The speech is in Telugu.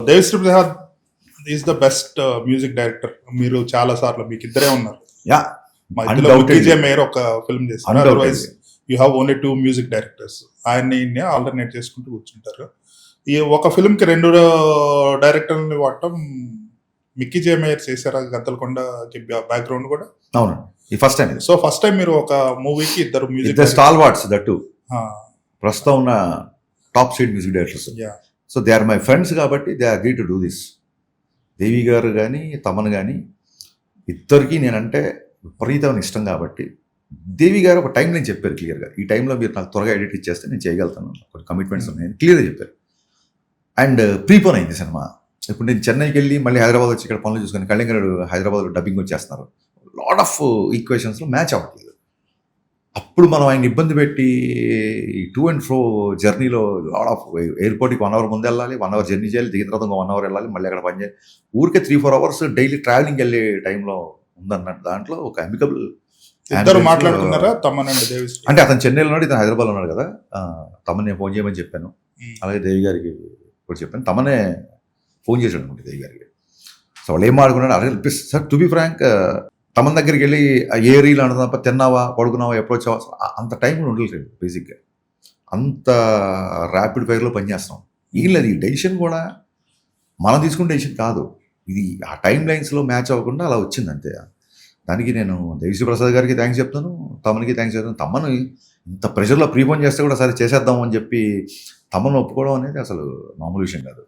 Devi Sri Prasad is the best music director. మీరు చాలా సార్లు మీకు ఇద్దరే ఉన్నారు. యా, మా ఇద్దరు Undoubtedly. విజయ్ మేయర్ ఒక ఫిల్మ్ చేస్తారు. Undoubtedly. Otherwise you have only 2 music directors. ఆయన్ని ఆల్టర్నేట్ చేసుకుంటూ కూర్చుంటారు. ఈ ఒక ఫిల్మ్ కి 2 డైరెక్టర్ని వాడటం మిక్కీ జే మేయర్ చేశారా గద్దలకొండకి బ్యాక్గ్రౌండ్ కూడా. అవును, ఈ first time. So first time మీరు ఒక మూవీకి ఇద్దరు మ్యూజిక్ స్టాల్ వార్డ్స్ దట్టు ప్రస్తుతం ఉన్న top seed music directors. So they are my friends కాబట్టి they agree to do this. Devi garu కానీ తమన్ కానీ ఇద్దరికి నేనంటే విపరీతమైన ఇష్టం కాబట్టి దేవి గారు ఒక టైం నేను చెప్పారు క్లియర్గా, ఈ టైంలో మీరు నాకు త్వరగా ఎడిట్ ఇచ్చేస్తే నేను చేయగలుగుతాను, కొన్ని కమిట్మెంట్స్ ఉన్నాయని క్లియర్గా చెప్పారు. అండ్ ప్రీపోన్ అయింది సినిమా. ఇప్పుడు నేను చెన్నైకి వెళ్ళి మళ్ళీ హైదరాబాద్ వచ్చి ఇక్కడ పనులు చూసుకొని కళ్యాణ్ హైదరాబాద్లో డబ్బింగ్ వచ్చేస్తున్నారు. లాట్ ఆఫ్ ఈక్వేషన్స్లో మ్యాచ్ అవ్వట్లేదు. అప్పుడు మనం ఆయన ఇబ్బంది పెట్టి ఈ టూ అండ్ ఫ్రో జర్నీలో లాట్ ఆఫ్ ఎయిర్పోర్ట్కి 1 అవర్ ముందు వెళ్ళాలి, 1 అవర్ జర్నీ చేయాలి, దిగిన తర్వాత 1 అవర్ వెళ్ళాలి, మళ్ళీ అక్కడ పని చేయాలి. ఊరికే 3-4 అవర్స్ డైలీ ట్రావెలింగ్ వెళ్ళే టైంలో ఉందన్నట్టు దాంట్లో ఒక అమికబుల్ ఇద్దరు మాట్లాడుకున్నారా తమన్ అండ్ దేవిశ్రీ? అంటే అతను చెన్నైలో ఉన్నాడు, ఇతను హైదరాబాద్లో ఉన్నాడు కదా. తమన్ నేను ఫోన్ చేయమని చెప్పాను, అలాగే దేవి గారికి కూడా చెప్పాను. తమనే ఫోన్ చేశాడు అనుకుంటే దేవి గారికి. సో వాళ్ళు ఏం మాడుకున్నాడు అరే sir, to be frank, Thaman దగ్గరికి వెళ్ళి ఏ రీల్ అంటున్నా తప్ప తిన్నావా పడుకున్నావా ఎప్పుడు వచ్చావా అంత టైం కూడా ఉండలేదు బేసిక్గా. అంత ర్యాపిడ్ ఫైర్లో పనిచేస్తాం. ఏం లేదు, ఈ డెసిషన్ కూడా మనం తీసుకున్న డెసిషన్ కాదు, ఇది ఆ టైం లైన్స్లో మ్యాచ్ అవ్వకుండా అలా వచ్చింది అంతే. దానికి నేను దేవిశ్రీ ప్రసాద్ గారికి థ్యాంక్స్ చెప్తాను, తమన్కి థ్యాంక్స్ చెప్తాను. తమన్ ఇంత ప్రెషర్లో ప్రీపోన్ చేస్తే కూడా సరే చేసేద్దాం అని చెప్పి తమన్ ఒప్పుకోవడం అనేది అసలు మామూలు విషయం కాదు.